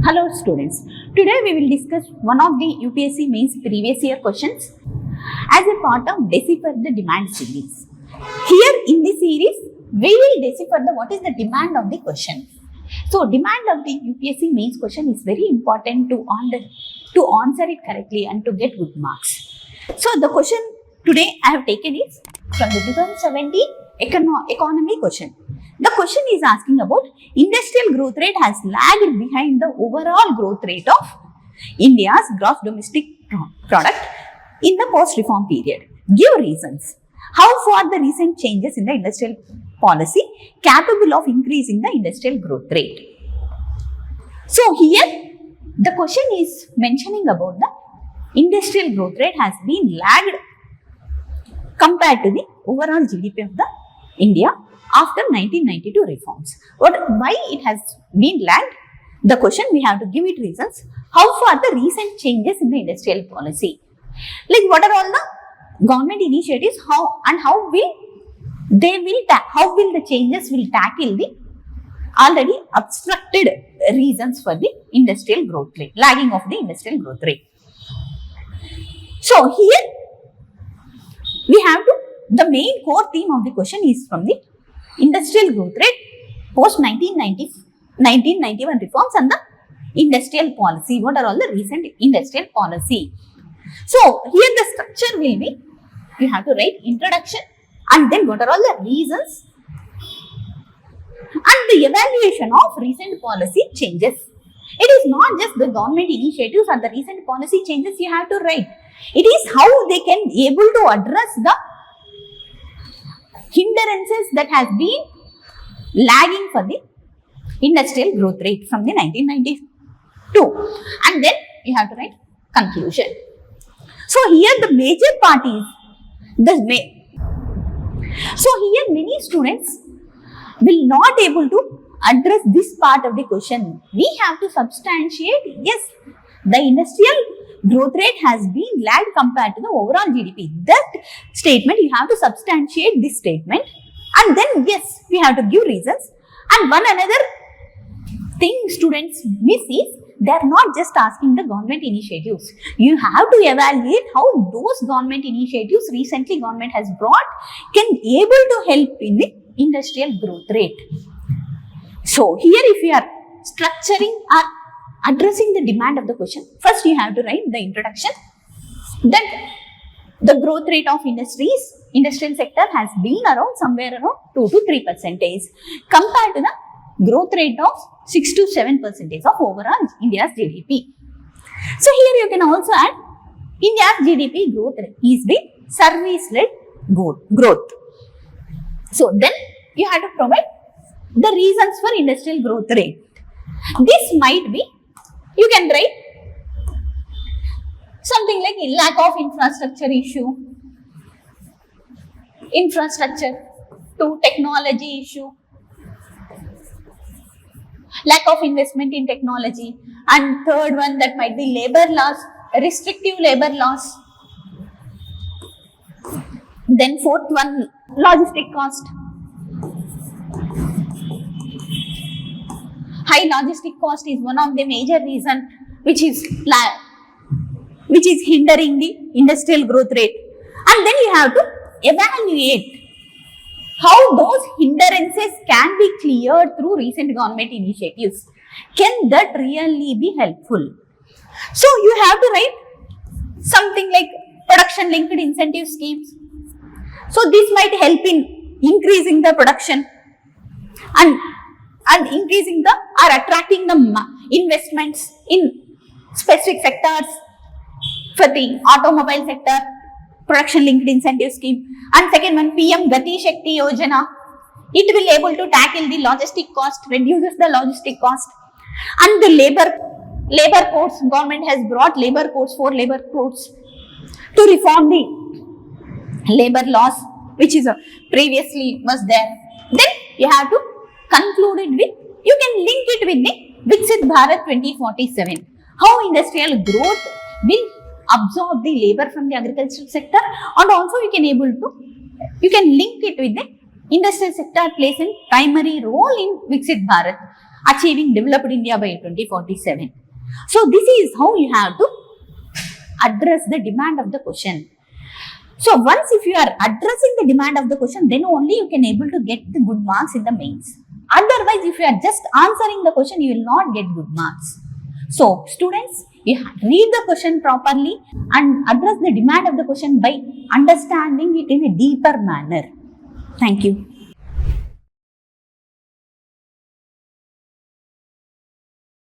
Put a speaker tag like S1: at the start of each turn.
S1: Hello students, today we will discuss one of the UPSC mains previous year questions as a part of Decipher the Demand series. Here in this series, we will decipher what is the demand of the question. So demand of the UPSC mains question is very important to answer it correctly and to get good marks. So the question today I have taken is from the 2017 economy question. The question is asking about industrial growth rate has lagged behind the overall growth rate of India's gross domestic product in the post-reform period. Give reasons. How far the recent changes in the industrial policy capable of increasing the industrial growth rate? So here the question is mentioning about the industrial growth rate has been lagged compared to the overall GDP of the India after 1992 reforms. Why it has been lagged? The question we have to give it reasons. How far the recent changes in the industrial policy? Like what are all the government initiatives? How will the changes will tackle the already obstructed reasons for the industrial growth rate, lagging of the industrial growth rate. So here we have to, the main core theme of the question is from the industrial growth rate post 1991 reforms and the industrial policy. What are all the recent industrial policy? So here the structure will be, you have to write introduction and then what are all the reasons and the evaluation of recent policy changes. It is not just the government initiatives and the recent policy changes you have to write. It is how they can able to address the hindrances that has been lagging for the industrial growth rate from the 1992. And then you have to write conclusion. So here the major part is so here many students will not able to address this part of the question. We have to substantiate, yes, the industrial growth rate has been lagged compared to the overall GDP. That statement, you have to substantiate this statement and then yes, we have to give reasons. And one another thing students miss is, they are not just asking the government initiatives. You have to evaluate how those government initiatives recently government has brought can able to help in the industrial growth rate. So here if you are structuring or addressing the demand of the question, first you have to write the introduction. Then the growth rate of industrial sector has been around somewhere around 2 to 3% compared to the growth rate of 6 to 7% of overall India's GDP. So here you can also add India's GDP growth rate is the service-led growth. So then you have to provide the reasons for industrial growth rate. This might be, you can write something like lack of infrastructure issue, infrastructure to technology issue, lack of investment in technology, and third one that might be labor laws, restrictive labor laws. Then fourth one, logistic cost. High logistic cost is one of the major reason which is hindering the industrial growth rate. And then you have to evaluate how those hindrances can be cleared through recent government initiatives. Can that really be helpful? So you have to write something like production linked incentive schemes. So this might help in increasing the production and increasing the or attracting the investments in specific sectors. For the automobile sector, production linked incentive scheme. And second one, PM Gati Shakti Yojana. It will able to tackle the logistic cost, reduces the logistic cost. And the labor codes, government has brought labor codes, 4 labor codes to reform the labor laws, which is previously was there. Then you have to conclude it with, you can link it with the Viksit Bharat 2047. How industrial growth will absorb the labor from the agricultural sector, and also you can link it with the industrial sector plays a primary role in Viksit Bharat, achieving developed India by 2047. So this is how you have to address the demand of the question. So once if you are addressing the demand of the question, then only you can able to get the good marks in the mains. Otherwise, if you are just answering the question, you will not get good marks. So students, you read the question properly and address the demand of the question by understanding it in a deeper manner. Thank you.